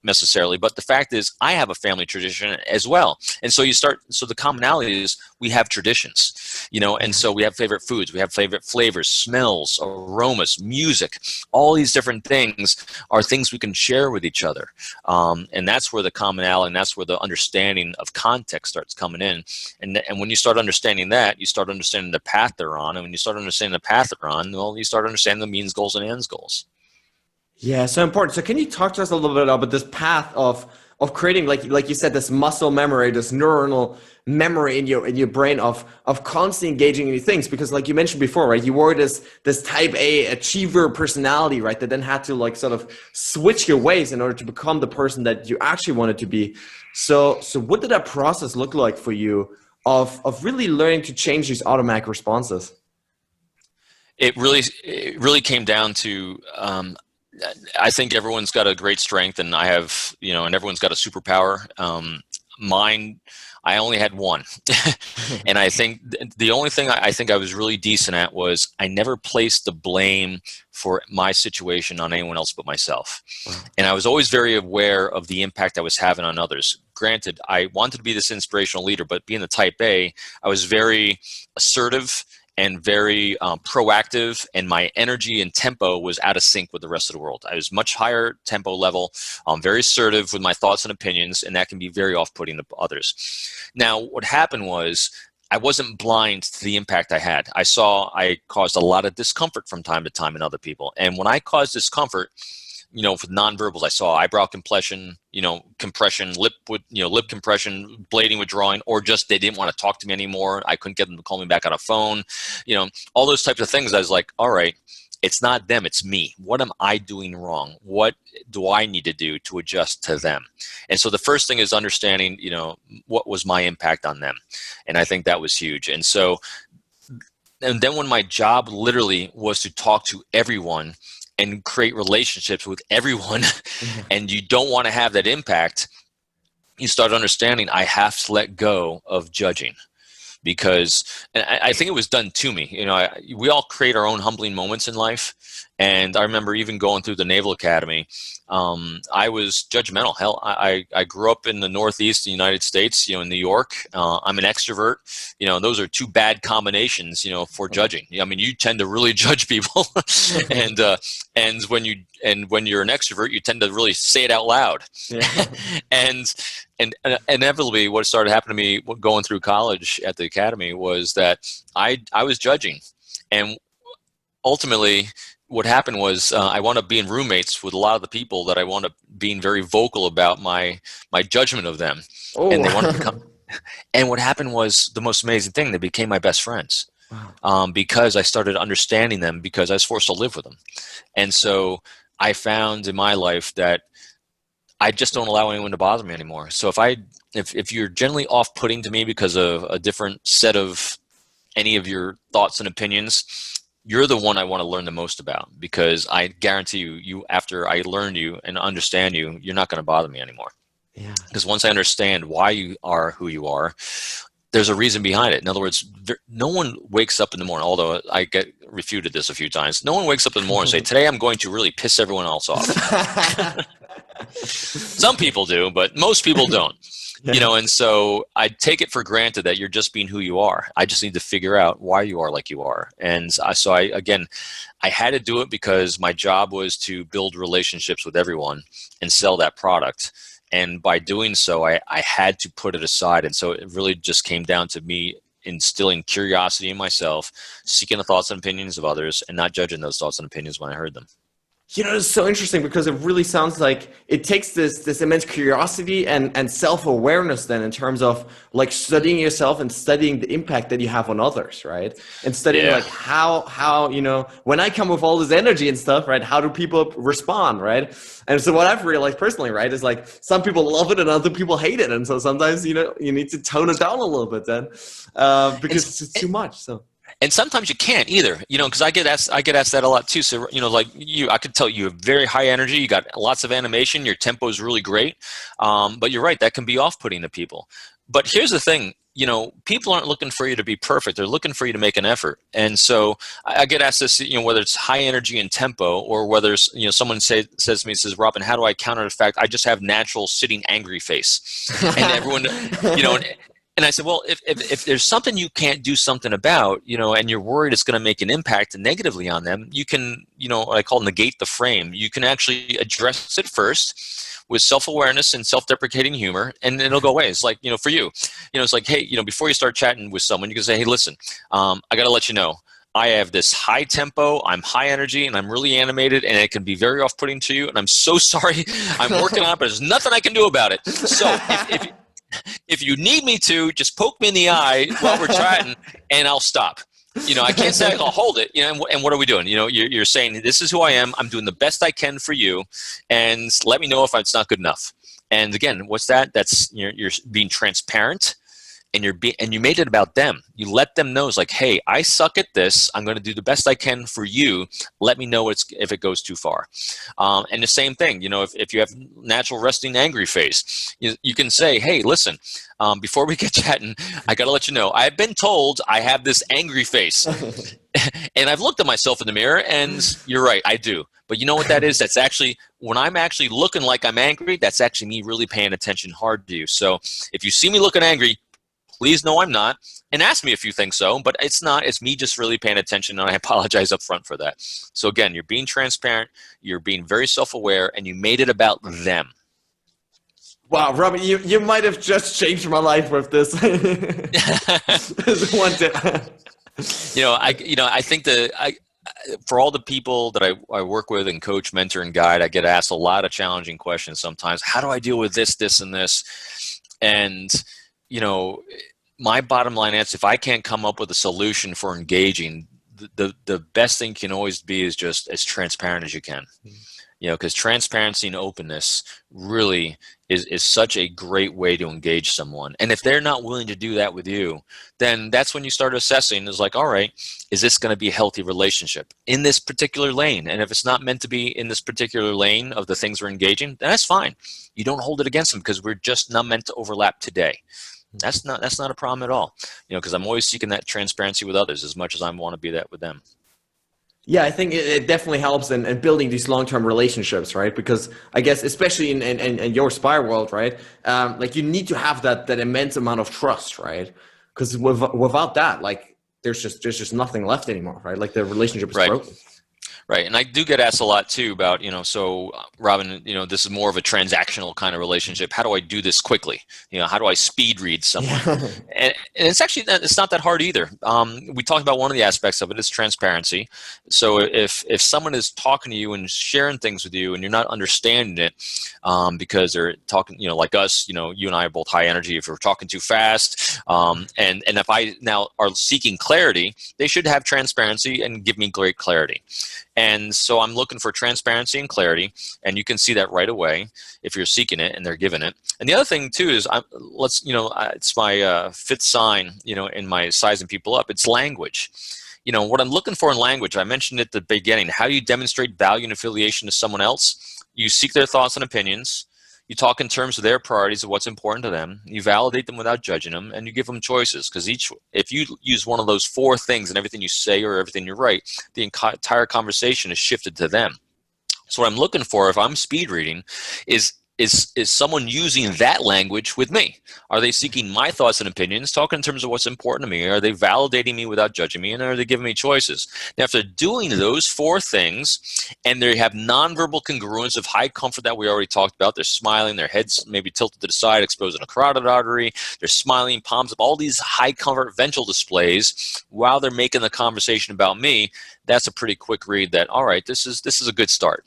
necessarily, but the fact is I have a family tradition as well. And so so the commonality is we have traditions, and so we have favorite foods, we have favorite flavors, smells, aromas, music. All these different things are things we can share with each other. And that's where the commonality, and that's where the understanding of context starts coming in. And when you start understanding that, you start understanding the path they're on. And when you start understanding the path they're on, well, you start understanding the means, goals, and ends goals. Yeah, so important. So can you talk to us a little bit about this path of creating, like you said, this muscle memory, this neuronal memory in your brain of constantly engaging in new things. Because like you mentioned before, right, you were this type A achiever personality, right, that then had to like sort of switch your ways in order to become the person that you actually wanted to be. So what did that process look like for you of really learning to change these automatic responses? It really came down to, I think everyone's got a great strength, and I have, and everyone's got a superpower. Mine, I only had one. And I think the only thing I think I was really decent at was I never placed the blame for my situation on anyone else but myself. Wow. And I was always very aware of the impact I was having on others. Granted, I wanted to be this inspirational leader, but being the type A, I was very assertive and very proactive, and my energy and tempo was out of sync with the rest of the world. I was much higher tempo level, very assertive with my thoughts and opinions, and that can be very off-putting to others. Now, what happened was I wasn't blind to the impact I had. I saw I caused a lot of discomfort from time to time in other people, and when I caused discomfort, with nonverbals, I saw eyebrow compression, compression, lip compression, blading withdrawing, or just they didn't want to talk to me anymore. I couldn't get them to call me back on a phone, all those types of things. I was like, all right, it's not them, it's me. What am I doing wrong? What do I need to do to adjust to them? And so the first thing is understanding, what was my impact on them? And I think that was huge. And then when my job literally was to talk to everyone and create relationships with everyone, and you don't want to have that impact, you start understanding I have to let go of judging. Because, and I think it was done to me. We all create our own humbling moments in life. And I remember even going through the Naval Academy, I was judgmental. Hell, I grew up in the Northeast of the United States, in New York. I'm an extrovert. Those are two bad combinations, for judging. I mean, you tend to really judge people, and when you're an extrovert, you tend to really say it out loud. Yeah. and inevitably, what started happening to me going through college at the academy was that I was judging, and ultimately, what happened was I wound up being roommates with a lot of the people that I wound up being very vocal about my judgment of them. Oh. And they wanted to become. And what happened was the most amazing thing. They became my best friends. Wow. Because I started understanding them, because I was forced to live with them. And so I found in my life that I just don't allow anyone to bother me anymore. So if you're generally off-putting to me because of a different set of any of your thoughts and opinions, you're the one I want to learn the most about, because I guarantee you after I learn you and understand you, you're not going to bother me anymore. Yeah. Because once I understand why you are who you are, there's a reason behind it. In other words, no one wakes up in the morning, although I get refuted this a few times. No one wakes up in the morning and say, today I'm going to really piss everyone else off. Some people do, but most people don't. Yeah. And so I take it for granted that you're just being who you are. I just need to figure out why you are like you are. And so I had to do it because my job was to build relationships with everyone and sell that product. And by doing so, I had to put it aside. And so it really just came down to me instilling curiosity in myself, seeking the thoughts and opinions of others, and not judging those thoughts and opinions when I heard them. It's so interesting, because it really sounds like it takes this immense curiosity and self-awareness then, in terms of like studying yourself and studying the impact that you have on others, right? And studying like how when I come with all this energy and stuff, right, how do people respond, right? And so what I've realized personally, right, is like some people love it and other people hate it. And so sometimes, you need to tone it down a little bit then, because it's too much. So. And sometimes you can't either, because I get asked that a lot too. So, like I could tell you have very high energy, you got lots of animation, your tempo is really great. But you're right, that can be off-putting to people. But here's the thing, people aren't looking for you to be perfect. They're looking for you to make an effort. And so I get asked this, whether it's high energy and tempo, or whether, someone says to me, says, Robin, how do I counter the fact I just have natural sitting angry face? And everyone, and I said, well, if there's something you can't do something about, and you're worried it's going to make an impact negatively on them, you can, what I call negate the frame. You can actually address it first with self-awareness and self-deprecating humor, and it'll go away. It's like, for you, it's like, hey, before you start chatting with someone, you can say, hey, listen, I got to let you know, I have this high tempo, I'm high energy, and I'm really animated, and it can be very off-putting to you, and I'm so sorry. I'm working on it, but there's nothing I can do about it. So if you need me to, just poke me in the eye while we're chatting, and I'll stop. I can't say I'll hold it. And what are we doing? You're saying, this is who I am. I'm doing the best I can for you, and let me know if it's not good enough. And again, what's that? That's you're being transparent. And you made it about them. You let them know, it's like, hey, I suck at this. I'm going to do the best I can for you. Let me know if it goes too far. And the same thing, if you have natural resting angry face, you can say, hey, listen, before we get chatting, I got to let you know, I've been told I have this angry face. And I've looked at myself in the mirror, and you're right, I do. But you know what that is? That's actually, when I'm actually looking like I'm angry, that's actually me really paying attention hard to you. So if you see me looking angry, please know I'm not, and ask me if you think so, but it's not. It's me just really paying attention, and I apologize up front for that. So again, you're being transparent, you're being very self-aware, and you made it about them. Wow, Robin, you might have just changed my life with this. One tip. I think for all the people that I work with and coach, mentor, and guide, I get asked a lot of challenging questions sometimes. How do I deal with this, and this? And my bottom line answer, if I can't come up with a solution for engaging, the best thing can always be is just as transparent as you can. Because transparency and openness really is such a great way to engage someone. And if they're not willing to do that with you, then that's when you start assessing, is like, all right, is this going to be a healthy relationship in this particular lane? And if it's not meant to be in this particular lane of the things we're engaging, then that's fine. You don't hold it against them, because we're just not meant to overlap today. That's not a problem at all, because I'm always seeking that transparency with others as much as I want to be that with them. Yeah, I think it definitely helps in building these long-term relationships, right? Because I guess, especially in your Spire world, right? Like, you need to have that immense amount of trust, right? Because without that, like, there's just nothing left anymore, right? Like, the relationship is broken. Right. And I do get asked a lot too about, so Robin, this is more of a transactional kind of relationship. How do I do this quickly? How do I speed read someone? And it's actually, it's not that hard either. We talked about one of the aspects of it is transparency. So if someone is talking to you and sharing things with you and you're not understanding it, because they're talking, like us, you and I are both high energy. If we're talking too fast, and if I now are seeking clarity, they should have transparency and give me great clarity. And so I'm looking for transparency and clarity, and you can see that right away if you're seeking it and they're giving it. And the other thing too is, it's my fifth sign, in my sizing people up. It's language. What I'm looking for in language, I mentioned at the beginning. How do you demonstrate value and affiliation to someone else? You seek their thoughts and opinions. You talk in terms of their priorities of what's important to them. You validate them without judging them, and you give them choices. Because if you use one of those four things in everything you say or everything you write, the entire conversation is shifted to them. So what I'm looking for, if I'm speed reading, is someone using that language with me? Are they seeking my thoughts and opinions, talking in terms of what's important to me? Are they validating me without judging me? And are they giving me choices? Now, if they're doing those four things and they have nonverbal congruence of high comfort that we already talked about, they're smiling, their head's maybe tilted to the side, exposing a carotid artery, they're smiling, palms up, all these high comfort ventral displays while they're making the conversation about me, that's a pretty quick read that, all right, this is a good start.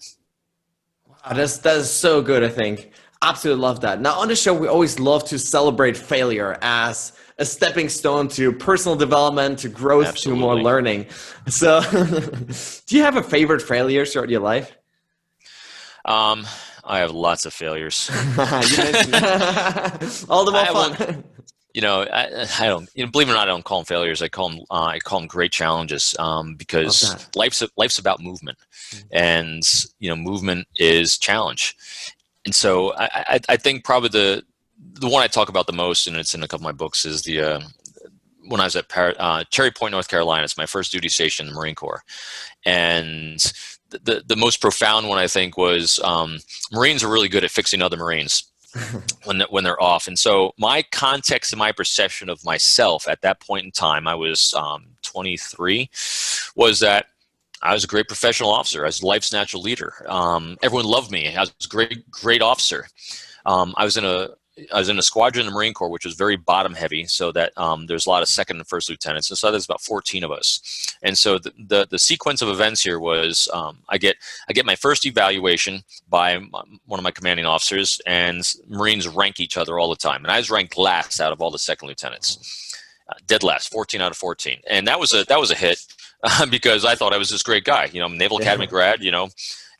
That is so good, I think. Absolutely love that. Now, on the show, we always love to celebrate failure as a stepping stone to personal development, to growth, Absolutely. to more learning. So do you have a favorite failure throughout your life? I have lots of failures. You mentioned all the more fun. I don't. Believe it or not, I don't call them failures. I call them great challenges. Because life's about movement, and movement is challenge. And so I think probably the one I talk about the most, and it's in a couple of my books, is when I was at Cherry Point, North Carolina. It's my first duty station in the Marine Corps, and the most profound one I think was Marines are really good at fixing other Marines when they're off. And so my context and my perception of myself at that point in time, I was 23, was that I was a great professional officer. I was life's natural leader. Everyone loved me. I was a great officer. I was in I was in a squadron in the Marine Corps, which was very bottom heavy. So that there's a lot of second and first lieutenants. And so there's about 14 of us. And so the sequence of events here was I get my first evaluation by one of my commanding officers, and Marines rank each other all the time. And I was ranked last out of all the second lieutenants, dead last, 14 out of 14. And that was a hit because I thought I was this great guy. I'm a Naval Academy grad,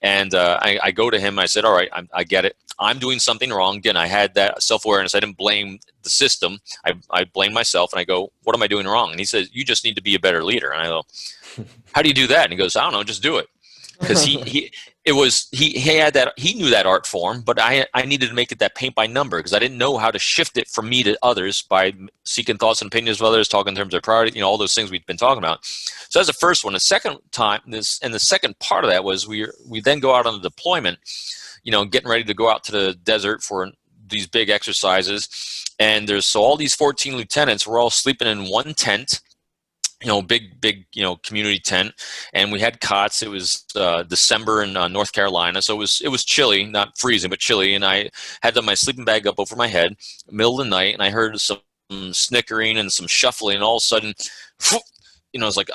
And I go to him. I said, all right, I get it. I'm doing something wrong. Again, I had that self-awareness. I didn't blame the system. I blamed myself. And I go, what am I doing wrong? And he says, you just need to be a better leader. And I go, how do you do that? And he goes, I don't know, just do it. Because he had that, he knew that art form, but I needed to make it that paint by number, because I didn't know how to shift it from me to others by seeking thoughts and opinions of others, talking in terms of priority, all those things we've been talking about. So that's the first one. The second time, the second part of that was we then go out on a deployment, getting ready to go out to the desert for these big exercises, and there's all these 14 lieutenants. We're all sleeping in one tent. Big, community tent, and we had cots. It was December in North Carolina, so it was chilly, not freezing, but chilly. And I had my sleeping bag up over my head, middle of the night, and I heard some snickering and some shuffling, and all of a sudden, it's like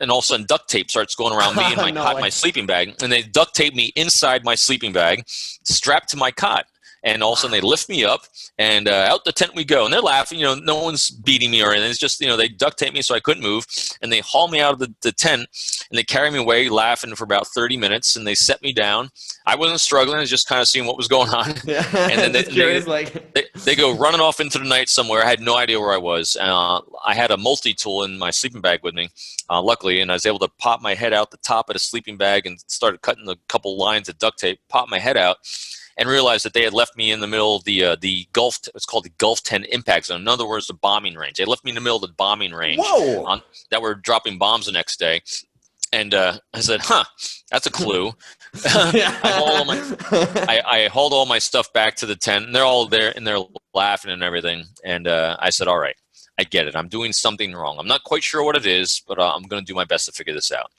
and all of a sudden duct tape starts going around me and my cot, my sleeping bag, and they duct tape me inside my sleeping bag, strapped to my cot. And all of a sudden they lift me up, and out the tent we go. And they're laughing, no one's beating me or anything. It's just, they duct tape me so I couldn't move. And they haul me out of the tent, and they carry me away laughing for about 30 minutes. And they set me down. I wasn't struggling. I was just kind of seeing what was going on. Yeah. And then they go running off into the night somewhere. I had no idea where I was. I had a multi-tool in my sleeping bag with me, luckily. And I was able to pop my head out the top of the sleeping bag and started cutting a couple lines of duct tape, pop my head out, and realized that they had left me in the middle of the Gulf. It's called the Gulf 10 impact zone. In other words, the bombing range. They left me in the middle of the bombing range. Whoa! That were dropping bombs the next day. And I said, that's a clue. I hauled all my stuff back to the tent, and they're all there, and they're laughing and everything. And I said, all right, I get it. I'm doing something wrong. I'm not quite sure what it is, but I'm going to do my best to figure this out.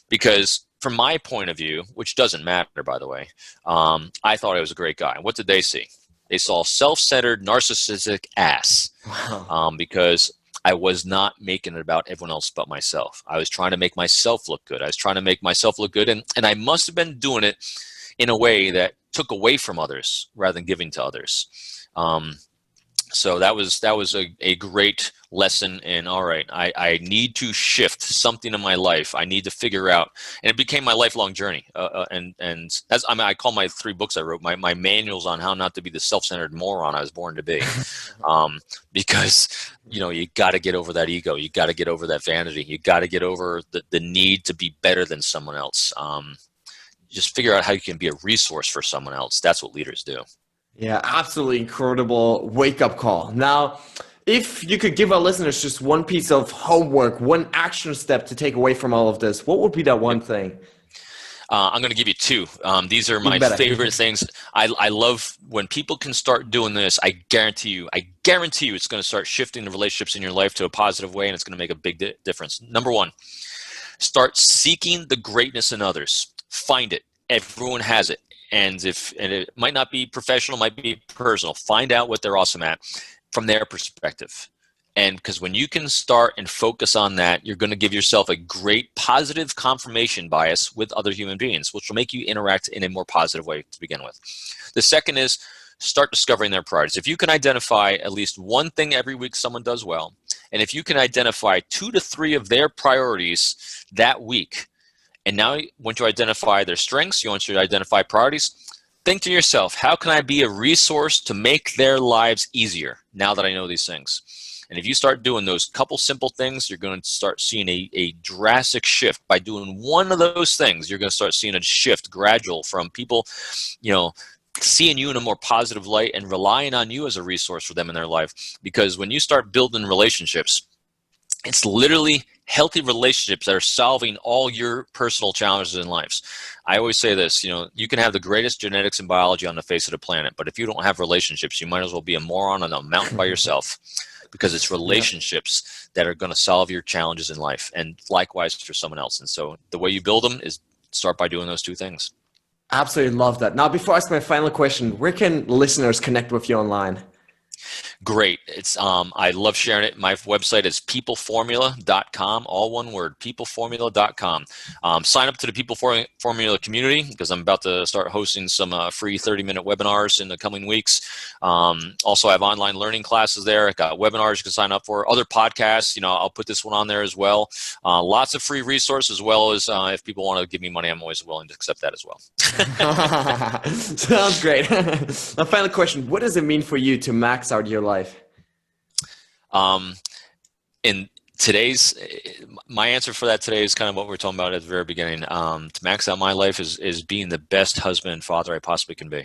Because from my point of view, which doesn't matter, by the way, I thought I was a great guy. What did they see? They saw self-centered, narcissistic ass. Wow. Because I was not making it about everyone else but myself. I was trying to make myself look good. And I must have been doing it in a way that took away from others rather than giving to others. So that was a great lesson in, all right, I need to shift something in my life. I need to figure out, and it became my lifelong journey. And as I call my 3 books I wrote, my manuals on how not to be the self-centered moron I was born to be. Because, you got to get over that ego. You got to get over that vanity. You got to get over the need to be better than someone else. Just figure out how you can be a resource for someone else. That's what leaders do. Yeah, absolutely incredible wake-up call. Now, if you could give our listeners just one piece of homework, one action step to take away from all of this, what would be that one thing? I'm going to give you 2. These are my favorite things. I love when people can start doing this. I guarantee you it's going to start shifting the relationships in your life to a positive way, and it's going to make a big difference. Number 1, start seeking the greatness in others. Find it. Everyone has it. And it might not be professional, might be personal. Find out what they're awesome at from their perspective. And because when you can start and focus on that, you're going to give yourself a great positive confirmation bias with other human beings, which will make you interact in a more positive way to begin with. The second is start discovering their priorities. If you can identify at least one thing every week someone does well, and if you can identify 2 to 3 of their priorities that week, and now once you identify their strengths, you want to identify priorities, think to yourself, how can I be a resource to make their lives easier now that I know these things? And if you start doing those couple simple things, you're going to start seeing a drastic shift. By doing one of those things, you're going to start seeing a shift gradual from people, seeing you in a more positive light and relying on you as a resource for them in their life. Because when you start building relationships, it's literally healthy relationships that are solving all your personal challenges in life. I always say this, you can have the greatest genetics and biology on the face of the planet, but if you don't have relationships, you might as well be a moron on a mountain by yourself, because it's relationships that are going to solve your challenges in life, and likewise for someone else. And so the way you build them is start by doing those 2 things. Absolutely love that. Now, before I ask my final question, where can listeners connect with you online? Great. It's I love sharing it. My website is peopleformula.com, all one word, peopleformula.com. Sign up to the Formula community because I'm about to start hosting some free 30-minute webinars in the coming weeks. Also, I have online learning classes there. I got webinars you can sign up for. Other podcasts, I'll put this one on there as well. Lots of free resources, as well as if people want to give me money, I'm always willing to accept that as well. Sounds great. My final question, what does it mean for you to max out your life? In today's, my answer for that today is kind of what we were talking about at the very beginning. To max out my life is being the best husband and father I possibly can be.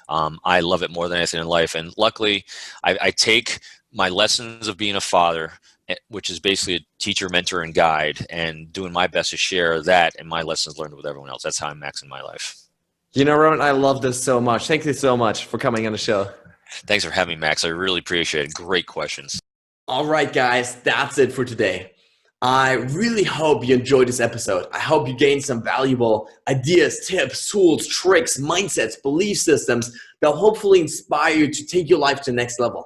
I love it more than anything in life. And luckily, I take my lessons of being a father, which is basically a teacher, mentor, and guide, and doing my best to share that and my lessons learned with everyone else. That's how I'm maxing my life. Robin, I love this so much. Thank you so much for coming on the show. Thanks for having me, Max. I really appreciate it. Great questions. All right, guys, that's it for today. I really hope you enjoyed this episode. I hope you gained some valuable ideas, tips, tools, tricks, mindsets, belief systems that will hopefully inspire you to take your life to the next level.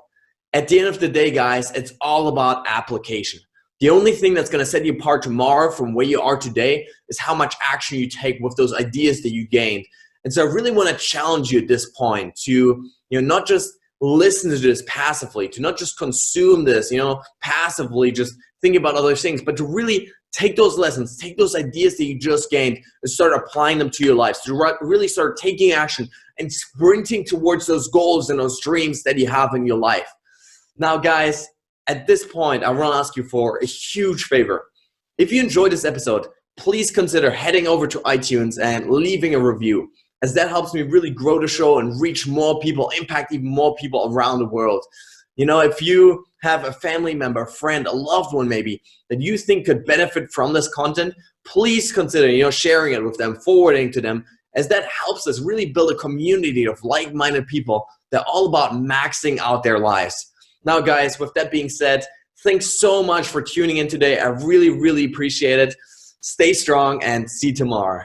At the end of the day, guys, it's all about application. The only thing that's going to set you apart tomorrow from where you are today is how much action you take with those ideas that you gained. And so I really want to challenge you at this point to, not just listen to this passively, to not just consume this, passively, just think about other things, but to really take those lessons, take those ideas that you just gained and start applying them to your lives, to really start taking action and sprinting towards those goals and those dreams that you have in your life. Now, guys, at this point, I want to ask you for a huge favor. If you enjoyed this episode, please consider heading over to iTunes and leaving a review, as that helps me really grow the show and reach more people, impact even more people around the world. If you have a family member, friend, a loved one maybe, that you think could benefit from this content, please consider, sharing it with them, forwarding to them, as that helps us really build a community of like-minded people that are all about maxing out their lives. Now, guys, with that being said, thanks so much for tuning in today. I really, really appreciate it. Stay strong and see you tomorrow.